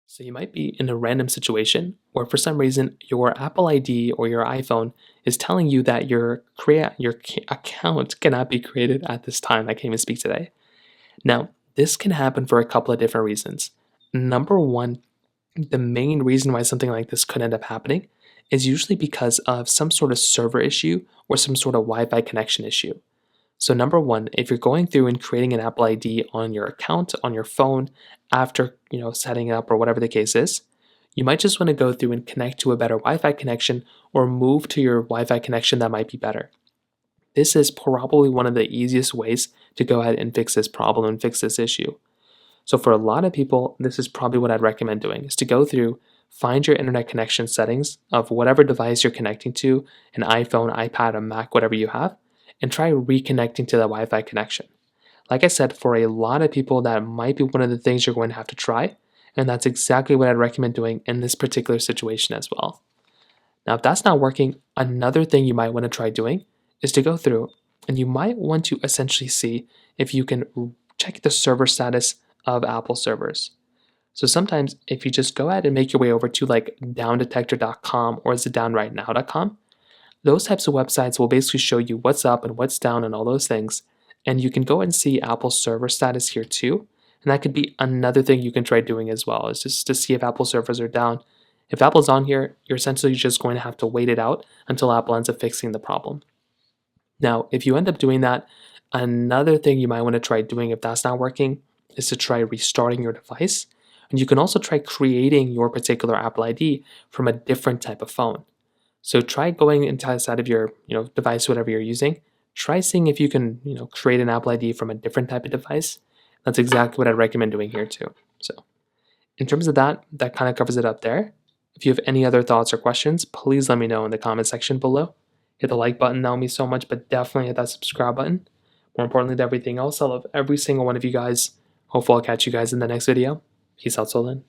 So you might be in a random situation where for some reason your Apple ID or your iPhone is telling you that your account cannot be created at this time. I can't even speak today. Now, this can happen for a couple of different reasons. Number one, the main reason why something like this could end up happening is usually because of some sort of server issue or some sort of Wi-Fi connection issue. So number one, if you're going through and creating an Apple ID on your account, on your phone, after setting it up or whatever the case is, you might just want to go through and connect to a better Wi-Fi connection or move to your Wi-Fi connection that might be better. This is probably one of the easiest ways to go ahead and fix this problem and fix this issue. So for a lot of people, this is probably what I'd recommend doing is to go through, find your internet connection settings of whatever device you're connecting to, an iPhone, iPad, a Mac, whatever you have, and try reconnecting to the Wi-Fi connection. Like I said, for a lot of people, that might be one of the things you're going to have to try, and that's exactly what I'd recommend doing in this particular situation as well. Now, if that's not working, another thing you might want to try doing is to go through and you might want to essentially see if you can check the server status of Apple servers. So sometimes if you just go ahead and make your way over to like downdetector.com or is it downrightnow.com, those types of websites will basically show you what's up and what's down and all those things. And you can go and see Apple's server status here too. And that could be another thing you can try doing as well, is just to see if Apple servers are down. If Apple's on here, you're essentially just going to have to wait it out until Apple ends up fixing the problem. Now, if you end up doing that, another thing you might want to try doing if that's not working is to try restarting your device. And you can also try creating your particular Apple ID from a different type of phone. So try going inside of your device, whatever you're using. Try seeing if you can create an Apple ID from a different type of device. That's exactly what I'd recommend doing here too. So in terms of that kind of covers it up there. If you have any other thoughts or questions, please let me know in the comment section below. Hit the like button, that would mean so much, but definitely hit that subscribe button. More importantly than everything else, I love every single one of you guys. Hopefully I'll catch you guys in the next video. Peace out, Solin.